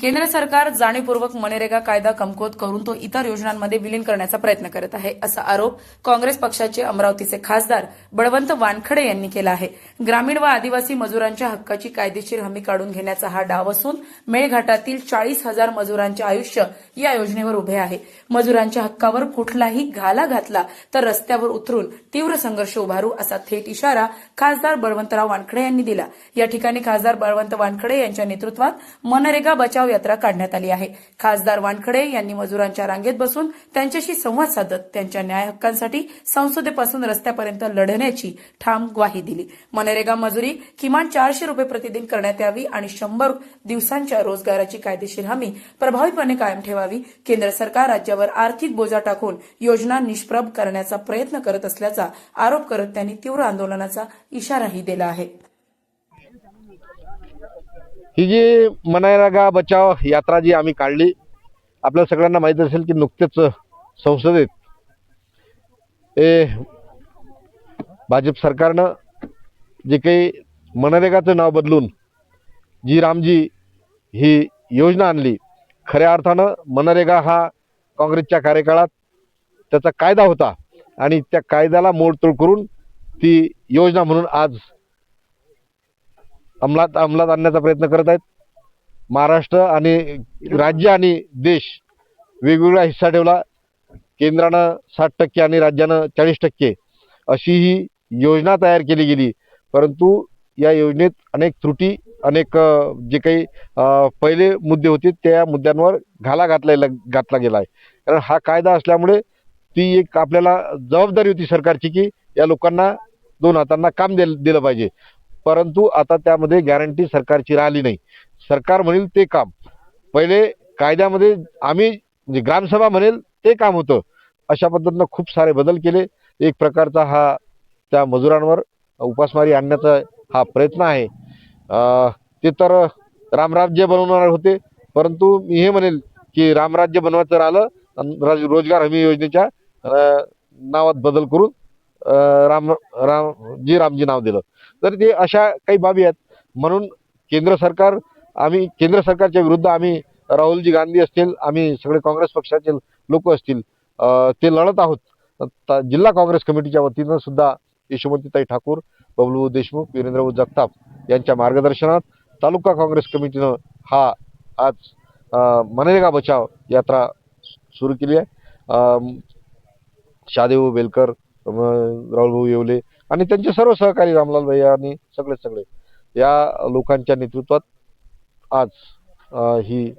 केंद्र सरकार जाणीवपूर्वक मनरेगा कायदा कमकुवत करून तो इतर योजनांमध्ये विलीन करण्याचा प्रयत्न करत आहे, असा आरोप काँग्रेस पक्षाचे अमरावतीचे खासदार बळवंत वानखडे यांनी केला आहे. ग्रामीण व आदिवासी मजुरांच्या हक्काची कायदेशीर हमी काढून घेण्याचा हा डाव असून मेळघाटातील 40,000 मजुरांचे आयुष्य या योजनेवर उभे आहे. मजुरांच्या हक्कावर कुठलाही घाला घातला तर रस्त्यावर उतरून तीव्र संघर्ष उभारू, असा थेट इशारा खासदार बळवंतराव वानखडे यांनी दिला. या ठिकाणी खासदार बळवंत वानखडे यांच्या नेतृत्वात मनरेगा बचाव यात्रा काढण्यात आली आहे. खासदार वानखडे यांनी मजुरांच्या रांगेत बसून त्यांच्याशी संवाद साधत त्यांच्या न्याय हक्कांसाठी संसदेपासून रस्त्यापर्यंत लढण्याची ठाम ग्वाही दिली. मनरेगा मजुरी किमान 400 रुपये प्रतिदिन करण्यात यावी आणि 100 दिवसांच्या रोजगाराची कायदेशीर हमी प्रभावीपणे कायम ठेवावी. केंद्र सरकार राज्यावर आर्थिक बोजा टाकून योजना निष्प्रभ करण्याचा प्रयत्न करत असल्याचा आरोप करत त्यांनी तीव्र आंदोलनाचा इशाराही दिला आहे. ही जी मनरेगा बचाव यात्रा जी आम्ही काढली, आपल्या सगळ्यांना माहित असेल की नुकतेच संसदेत भाजप सरकारनं जे काही मनरेगाचं नाव बदलून जी रामजी ही योजना आणली. खऱ्या अर्थानं मनरेगा हा काँग्रेसच्या कार्यकाळात त्याचा कायदा होता आणि त्या कायद्याला मोडतोड करून ती योजना म्हणून आज अंमलात आणण्याचा प्रयत्न करत आहेत. महाराष्ट्र आणि राज्य आणि देश वेगवेगळा हिस्सा ठेवला. केंद्रानं 60% आणि राज्यानं 40% अशी ही योजना तयार केली गेली. परंतु या योजनेत अनेक त्रुटी, अनेक जे काही पहिले मुद्दे होते त्या मुद्द्यांवर घाला घातला गेला आहे. कारण हा कायदा असल्यामुळे ती एक आपल्याला जबाबदारी होती सरकारची की या लोकांना 2 हातांना काम दिलं पाहिजे. परंतु आता त्यामध्ये गॅरंटी सरकारची राहिली नाही. सरकार म्हणेल ते काम, पहिले कायद्यामध्ये आम्ही म्हणजे ग्रामसभा म्हणेल ते काम होतं. अशा पद्धतीनं खूप सारे बदल केले. एक प्रकारचा हा त्या मजुरांवर उपासमारी आणण्याचा हा प्रयत्न आहे. ते तर रामराज्य बनवणार होते, परंतु मी हे म्हणेल की रामराज्य बनवायचं राहिलं, रोजगार हमी योजनेच्या नावात बदल करून रामजी नाव दिलं. तर ते अशा काही बाबी आहेत. म्हणून केंद्र सरकारच्या विरुद्ध आम्ही राहुलजी गांधी असतील, आम्ही सगळे काँग्रेस पक्षाचे लोक असतील, ते लढत आहोत. जिल्हा काँग्रेस कमिटीच्या वतीनं सुद्धा यशोमतीताई ठाकूर, बबलू देशमुख, वीरेंद्र जगताप यांच्या मार्गदर्शनात तालुका काँग्रेस कमिटीनं हा आज मनरेगा बचाव यात्रा सुरू केली आहे. शादेव बेलकर, राहुलभाऊ येवले आणि त्यांचे सर्व सहकारी रामलाल भैया आणि सगळे या लोकांच्या नेतृत्वात आज ही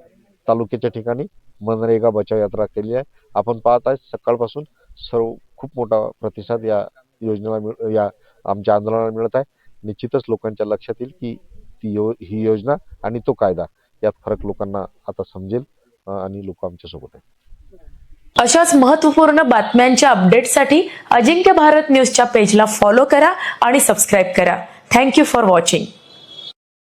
तालुक्याच्या ठिकाणी मनरेगा बचाव यात्रा केली आहे. आपण पाहत आहे सकाळपासून खूप मोठा प्रतिसाद या योजनेला, या आमच्या आंदोलनाला मिळत आहे. निश्चितच लोकांच्या लक्षात येईल की ही योजना आणि तो कायदा यात फरक लोकांना आता समजेल आणि लोक आमच्या सोबत आहेत. अशाच महत्त्वपूर्ण बातम्यांच्या अपडेटसाठी अजिंक्य भारत न्यूजच्या पेजला फॉलो करा आणि सबस्क्राईब करा. Thank you for watching.